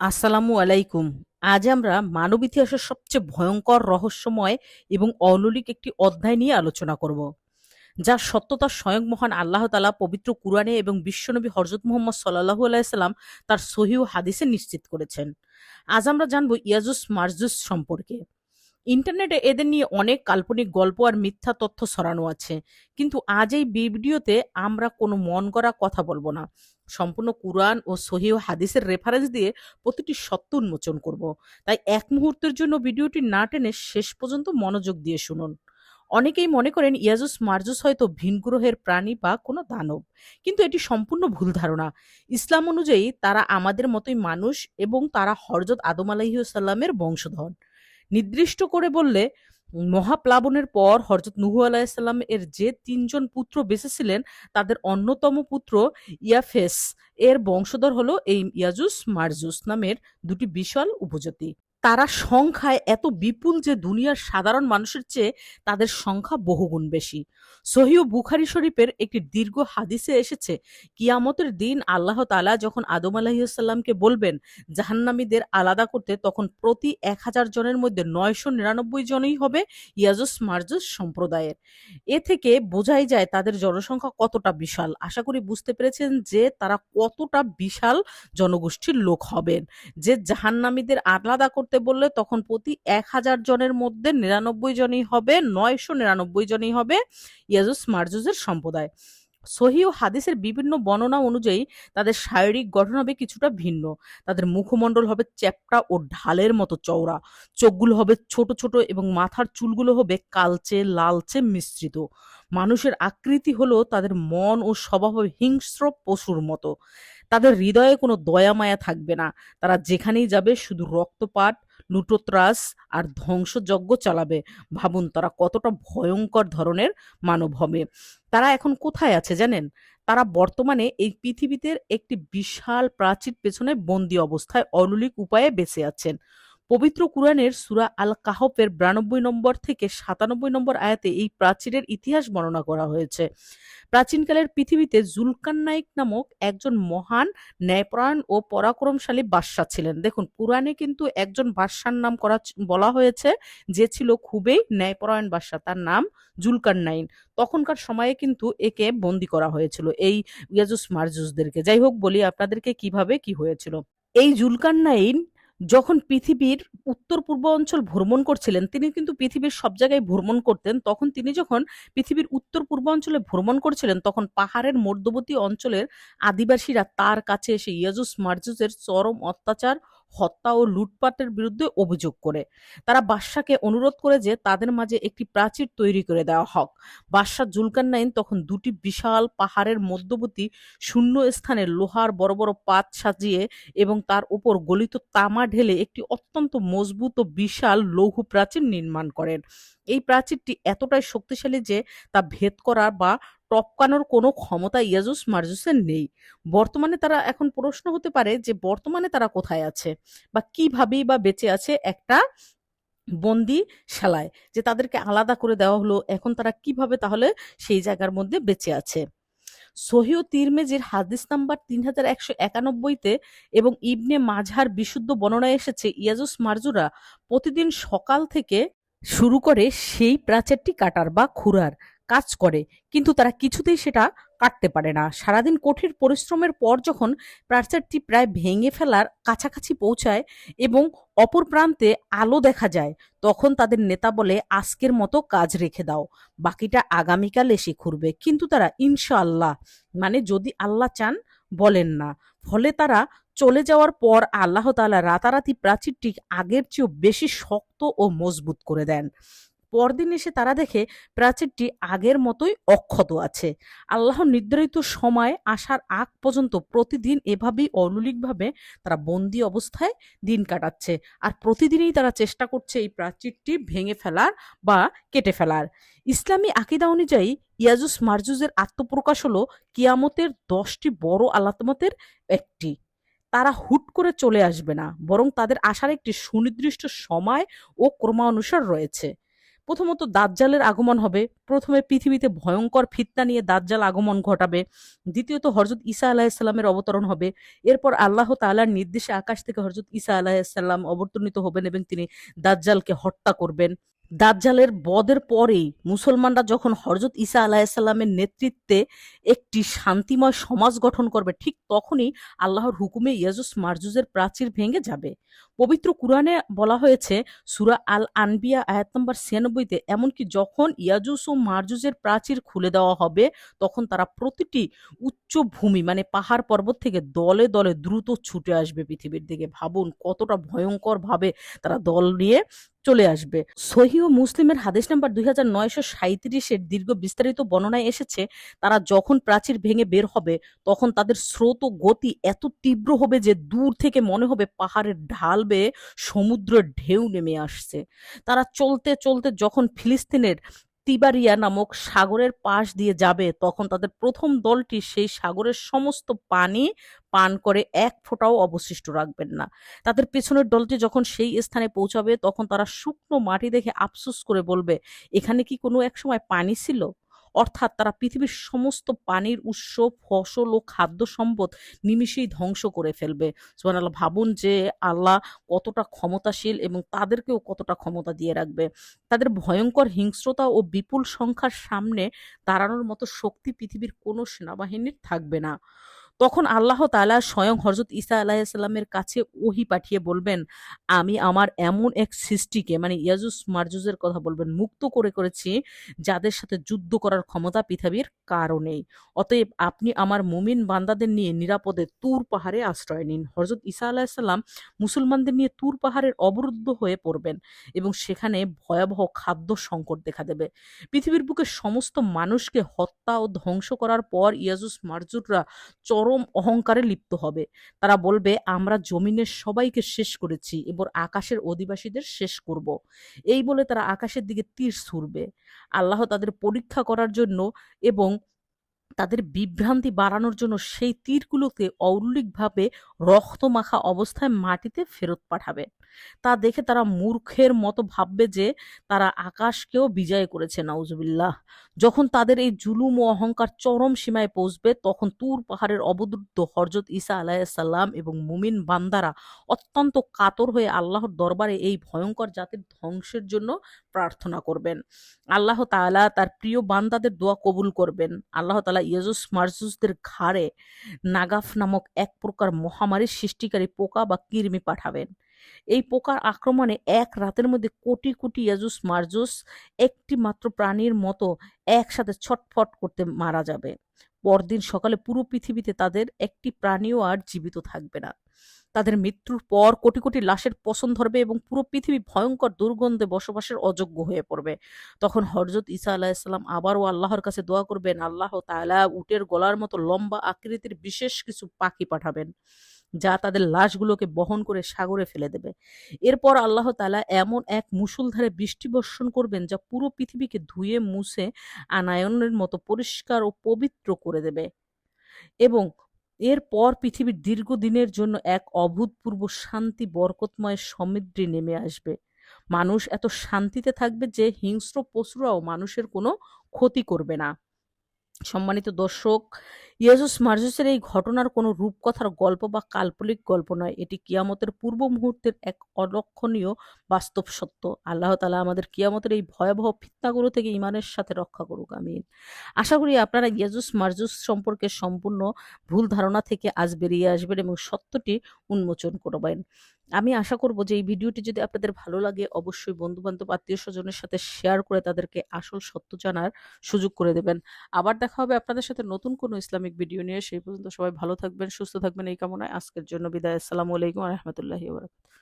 আসসালামু আলাইকুম। আজ আমরা মানব ইতিহাসের সবচেয়ে ভয়ঙ্কর, রহস্যময় এবং অলৌকিক একটি অধ্যায় নিয়ে আলোচনা করব, যার সত্যতা স্বয়ং মহান আল্লাহ তাআলা পবিত্র কুরআনে এবং বিশ্বনবী হযরত মুহাম্মদ সাল্লাল্লাহু আলাইহি সাল্লাম তার সহিহ হাদিসে নিশ্চিত করেছেন। আজ আমরা জানব ইয়াজুজ মারজুজ সম্পর্কে। ইন্টারনেটে এদের নিয়ে অনেক কাল্পনিক গল্প আর মিথ্যা তথ্য ছড়ানো আছে, কিন্তু আজ এই ভিডিওতে আমরা কোনো মন গড়া কথা বলবো না। সম্পূর্ণ কুরআন ও সহিহ হাদিসের রেফারেন্স দিয়ে প্রতিটি সত্য উন্মোচন করব। তাই এক মুহূর্তের জন্য ভিডিওটি না টেনে শেষ পর্যন্ত মনোযোগ দিয়ে শুনুন। অনেকেই মনে করেন ইয়াজুস মারজুস হয়তো ভিন গ্রহের প্রাণী বা কোনো দানব, কিন্তু এটি সম্পূর্ণ ভুল ধারণা। ইসলাম অনুযায়ী তারা আমাদের মতোই মানুষ এবং তারা হযরত আদম আলাইহিস সালামের বংশধর। নির্দিষ্ট করে বললে, মহাপ্লাবনের পর হযরত নূহ আলাইহিস সালাম এর যে ৩ জন পুত্র বেঁচে ছিলেন, তাদের অন্যতম পুত্র ইয়াফেস এর বংশধর হলো এই ইয়াজুজ মারজুস নামের দুটি বিশাল উপজাতি। তারা সংখ্যায় এত বিপুল যে দুনিয়ার সাধারণ মানুষের চেয়ে তাদের সংখ্যা বহুগুণ বেশি। সহিহ বুখারী শরীফের একটি দীর্ঘ হাদিসে এসেছে, কিয়ামতের দিন আল্লাহ তাআলা যখন আদম আলাইহিস সালামকে বলবেন জাহান্নামীদের আলাদা করতে, তখন প্রতি ১০০০ জনের মধ্যে ৯৯৯ জনই হবে ইয়াজুজ মারজুজ সম্প্রদায়ের। এ থেকে বোঝাই যায় তাদের জনসংখ্যা কতটা বিশাল। আশা করি বুঝতে পেরেছেন যে তারা কতটা বিশাল জনগোষ্ঠীর লোক হবেন। যে জাহান্নামীদের আলাদা করতে বললে তখন প্রতি ১০০০ জনের মধ্যে ৯৯ জনই হবে, ৯৯৯ জনই হবে ইয়াজুজ মারজুজের সম্প্রদায়। সহিহ হাদিসের বিভিন্ন বর্ণনা অনুযায়ী তাদের শারীরিক গঠন হবে কিছুটা ভিন্ন। তাদের মুখমণ্ডল হবে চ্যাপ্টা ও ঢালের মতো চওড়া, চোখগুলো হবে ছোট ছোট এবং মাথার চুলগুলো হবে কালচে লালচে মিশ্রিত। মানুষের আকৃতি হলো তাদের মন ও স্বভাব হবে হিংস্র পশুর মতো। তাদের হৃদয়ে কোনো দয়া মায়া থাকবে না। তারা যেখানেই যাবে শুধু রক্তপাত, লুটোত্রাস আর ধ্বংসযজ্ঞ চালাবে। ভাবুন তারা কতটা ভয়ঙ্কর ধরনের মানব হবে। তারা এখন কোথায় আছে জানেন? তারা বর্তমানে এই পৃথিবীতে একটি বিশাল প্রাচীর পেছনে বন্দী অবস্থায় অলৌকিক উপায়ে বেঁচে আছেন। পবিত্র কুরআনের সূরা আল কাহফের ৯২ নম্বর থেকে ৯৭ নম্বর আয়াতে এই প্রাচীরের ইতিহাস বর্ণনা করা হয়েছে। প্রাচীনকালের পৃথিবীতে জুলকারনাইন নামক একজন মহান, ন্যায়পরায়ণ ও পরাক্রমশালী বাদশা ছিলেন। দেখুন, কুরআনে কিন্তু একজন বাদশার নাম বলা হয়েছে যে ছিল খুবই ন্যায়পরায়ণ বাদশা, তার নাম জুলকারনাইন। তখনকার সময়ে কিন্তু একে বন্দী করা হয়েছিল, এই ইয়াজুজ মারজুজদেরকে। যাই হোক, বলি আপনাদেরকে কিভাবে কি হয়েছিল। এই জুলকারনাইন যখন পৃথিবীর উত্তর পূর্ব অঞ্চল ভ্রমণ করছিলেন, তিনি কিন্তু পৃথিবীর সব জায়গায় ভ্রমণ করতেন। তখন তিনি যখন পৃথিবীর উত্তর পূর্ব অঞ্চলে ভ্রমণ করছিলেন, তখন পাহাড়ের মধ্যবর্তী অঞ্চলের আদিবাসীরা তার কাছে এসে ইয়াজুজ মারজুজের চরম অত্যাচার, হত্যা ও লুটপাটের বিরুদ্ধে অভিযোগ করে। তারা বাদশাকে অনুরোধ করে যে তাদের মাঝে একটি প্রাচীর তৈরি করে দেওয়া হোক। বাদশাহ জুলকারনাইন তখন দুটি বিশাল পাহাড়ের মধ্যবর্তী শূন্য স্থানে লোহার বড় বড় পাত সাজিয়ে এবং তার উপর গলিত তামা ঢেলে একটি অত্যন্ত মজবুত ও বিশাল লৌহ প্রাচীর নির্মাণ করেন। এই প্রাচীরটি এতটাই শক্তিশালী যে তা ভেদ করার বা টপকানোর কোনো ক্ষমতা ইয়াজুজ মারজুসের নেই। বর্তমানে তারা, এখন প্রশ্ন হতে পারে যে বর্তমানে তারা কোথায় আছে বা কিভাবেই বা বেঁচে আছে একটা বন্দি শালায়, যে তাদেরকে আলাদা করে দেওয়া হলো, এখন তারা কিভাবে তাহলে সেই জায়গার মধ্যে বেঁচে আছে। সহিহ তিরমিজির হাদিস নাম্বার ৩১৯১তে এবং ইবনে মাজাহর বিশুদ্ধ বর্ণনায় এসেছে, ইয়াজুজ মারজুরা প্রতিদিন সকাল থেকে শুরু করে সেই প্রাচীরটি কাটার বা খুঁড়ার কাজ করে, কিন্তু তারা কিছুতেই সেটা কাটতে পারে না। সারাদিন কঠিন পরিশ্রমের পর যখন প্রাচীরটি প্রায় ভেঙে ফেলার কাছাকাছি পৌঁছায় এবং অপর প্রান্তে আলো দেখা যায়, তখন তাদের নেতা বলে, আজকের মতো কাজ রেখে দাও, বাকিটা আগামীকাল এসে খুঁড়বে। কিন্তু তারা ইনশাআল্লাহ, মানে যদি আল্লাহ চান, বলেন না। ফলে তারা চলে যাওয়ার পর আল্লাহ তাআলা রাতারাতি প্রাচীরটি আগের চেয়েও বেশি শক্ত ও মজবুত করে দেন। পরদিন এসে তারা দেখে প্রাচীরটি আগের মতোই অক্ষত আছে। আল্লাহর নির্ধারিত সময় আসার আগ পর্যন্ত প্রতিদিন এভাবেই অলৌকিকভাবে তারা বন্দি অবস্থায় দিন কাটাচ্ছে, আর প্রতিদিনই তারা চেষ্টা করছে এই প্রাচীরটি ভেঙে ফেলার বা কেটে ফেলার। ইসলামী আকিদা অনুযায়ী ইয়াজুজ মারজুজের আত্মপ্রকাশ হলো কিয়ামতের ১০টি বড় আলামতের একটি। তারা হুট করে চলে আসবে না, বরং তাদের আসার একটি সুনির্দিষ্ট সময় ও ক্রমানুসার রয়েছে। প্রথমত দাজ্জালের আগমন হবে। প্রথমে পৃথিবীতে ভয়ঙ্কর ফিতনা নিয়ে দাজ্জাল আগমন ঘটাবে। দ্বিতীয়ত হযরত ঈসা আলাইহিস সালামের অবতরণ হবে। এরপর আল্লাহ তাআলার নির্দেশে আকাশ থেকে হযরত ঈসা আলাইহিস সালাম অবতরণিত হবেন এবং তিনি দাজ্জালকে হত্যা করবেন। দাজ্জালের বধের পরেই মুসলমানরা যখন হযরত ঈসা আলাইহিস সালামের নেতৃত্বে একটি শান্তিময় সমাজ গঠন করবে, ঠিক তখনই আল্লাহর হুকুমে ইয়াজুজ মাজুজের প্রাচীর ভেঙে যাবে। পবিত্র কুরআনে বলা হয়েছে সূরা আল আনবিয়া আয়াত নম্বর ৯৬-তে, এমনকি যখন ইয়াজুজ ও মাজুজের প্রাচীর খুলে দেওয়া হবে তখন তারা প্রতিটি উচ্চ ভূমি মানে পাহাড় পর্বত থেকে দলে দলে দ্রুত ছুটে আসবে পৃথিবীর দিকে। ভাবুন কতটা ভয়ঙ্কর ভাবে তারা দল নিয়ে চলে আসবে। সহিহ মুসলিমের হাদিস নাম্বার 2937-এর দীর্ঘ বিস্তারিত বর্ণনায় এসেছে, তারা যখন প্রাচীর ভেঙে বের হবে তখন তাদের স্রোত ও গতি এত তীব্র হবে যে দূর থেকে মনে হবে পাহাড়ের ঢাল বেয়ে সমুদ্রের ঢেউ নেমে আসছে। তারা চলতে চলতে যখন ফিলিস্তিনের তিবারিয়া নামক সাগরের পাশ দিয়ে যাবে তখন তাদের প্রথম দলটি সেই সাগরের সমস্ত পানি পান করে এক ফোঁটাও অবশিষ্ট রাখবেন না। তাদের পেছনের দলটি যখন সেই স্থানে পৌঁছাবে তখন তারা শুকনো মাটি দেখে আফসোস করে বলবে, এখানে কি কোনো এক সময় পানি ছিল? অর্থাৎ তারা পৃথিবীর সমস্ত পানির উৎস, ফসল ও খাদ্য সম্পদ নিমিষেই ধ্বংস করে ফেলবে। সুবহানাল্লাহ, ভাবুন যে আল্লাহ কতটা ক্ষমতাশীল এবং তাদেরকেও কতটা ক্ষমতা দিয়ে রাখবে। তাদের ভয়ঙ্কর হিংস্রতা ও বিপুল সংখ্যার সামনে দাঁড়ানোর মতো শক্তি পৃথিবীর কোনো সেনাবাহিনীর থাকবে না। তখন আল্লাহ তাআলা স্বয়ং হযরত ঈসা আলাইহিস সালামের কাছে ওহী পাঠিয়ে বলবেন, আমি আমার এমন এক সৃষ্টিকে মানে ইয়াজুজ মাজুজের কথা বলবেন মুক্ত করেছি যাদের সাথে যুদ্ধ করার ক্ষমতা পৃথিবীর কারো নেই। অতএব আপনি আমার মুমিন বান্দাদের নিয়ে নিরাপদে তুর পাহাড়ে আশ্রয় নিন। হযরত ঈসা আলাইহিস সালাম মুসলমানদের নিয়ে তুর পাহাড়ের অবরুদ্ধ হয়ে পড়বেন এবং সেখানে ভয়াবহ খাদ্য সংকট দেখা দেবে। পৃথিবীর বুকে সমস্ত মানুষকে হত্যা ও ধ্বংস করার পর ইয়াজুজ মাজুজরা চরম অহংকারে লিপ্ত হবে। তারা বলবে, আমরা জমিনের সবাইকে শেষ করেছি, এবার আকাশের অধিবাসীদের শেষ করব। এই বলে তারা আকাশের দিকে তীর ছুড়বে। আল্লাহ তাদের পরীক্ষা করার জন্য এবং তাদের বিভ্রান্তি বাড়ানোর জন্য সেই তীরগুলোকে অউলিকভাবে রক্তমাখা অবস্থায় মাটিতে ফেরত পাঠাবে। তা দেখে তারা মূর্খের মতো ভাববে যে তারা আকাশকেও বিজয় করেছে। নাউজুবিল্লাহ। যখন তাদের এই জুলুম ও অহংকার চরম সীমায় পৌঁছবে তখন তুর পাহাড়ের অবরুদ্ধ হযরত ঈসা আলাইহিস সালাম এবং মুমিন বান্দারা অত্যন্ত কাতর হয়ে আল্লাহর দরবারে এই ভয়ঙ্কর জাতির ধ্বংসের জন্য প্রার্থনা করবেন। আল্লাহ তাআলা তার প্রিয় বান্দাদের দোয়া কবুল করবেন। আল্লাহ তাআলা ইয়াজুজ মাজুজদের ঘাড়ে নাগাফ নামক এক প্রকার মহামারীর সৃষ্টিকারী পোকা বা কৃমি পাঠাবেন। এই পোকার আক্রমণে এক রাতের মধ্যে কোটি কোটি ইয়াজুজ মাজুজ একটি মাত্র প্রাণীর মতো একসাথে ছটফট করতে মারা যাবে। পরদিন সকালে পুরো পৃথিবীতে তাদের একটি প্রাণীও আর জীবিত থাকবে না। তাদের মৃত্যুর পর কোটি কোটি লাশের পছন ধরবে এবং পুরো পৃথিবী ভয়ঙ্কর দুর্গন্ধে বসবাসের অযোগ্য হয়ে পড়বে। তখন হযরত ঈসা আলাইহিস সালাম আবারও আল্লাহর কাছে দোয়া করবেন। আল্লাহ তাআলা উটের গলার মতো লম্বা আকৃতির বিশেষ কিছু পাখি পাঠাবেন যা তাদের লাশগুলোকে বহন করে সাগরে ফেলে দেবে। এরপর আল্লাহ তাআলা এমন এক মুষলধারে বৃষ্টি বর্ষণ করবেন যা পুরো পৃথিবীকে ধুয়ে মুছে আনায়নের মতো পরিষ্কার ও পবিত্র করে দেবে এবং এরপর পৃথিবীর দীর্ঘদিনের জন্য এক অভূতপূর্ব শান্তি, বরকতময় সমৃদ্ধি নেমে আসবে। মানুষ এত শান্তিতে থাকবে যে হিংস্র পশুরাও মানুষের কোনো ক্ষতি করবে না। সম্মানিত দর্শক, ইয়াজুজ মাজুজের এই ঘটনার কোনো রূপকথার গল্প বা কাল্পনিক গল্প নয়, এটি কিয়ামতের পূর্ব মুহূর্তের এক অলক্ষণীয় বাস্তব সত্য। আল্লাহ তাআলা আমাদের কিয়ামতের এই ভয়াবহ ফিতনাগুলো থেকে ঈমানের সাথে রক্ষা করুক, আমিন। আশা করি আপনারা ইয়াজুজ মাজুজ সম্পর্কে সম্পূর্ণ ভুল ধারণা থেকে আজ বেরিয়ে আসবেন এবং সত্যটি উন্মোচন করবেন। আমি আশা করব যে এই ভিডিওটি যদি আপনাদের ভালো লাগে অবশ্যই বন্ধু-বান্ধব, আত্মীয়-স্বজনের সাথে শেয়ার করে তাদেরকে আসল সত্য জানার সুযোগ করে দেবেন। আবার দেখা হবে আপনাদের সাথে নতুন কোনো ইসলামিক ভিডিও নিয়ে। সেই পর্যন্ত সবাই ভালো থাকবেন, সুস্থ থাকবেন এই কামনায় আজকের জন্য বিদায়। আসসালামু আলাইকুম ওয়া রাহমাতুল্লাহি ওয়া বারাকাতুহু।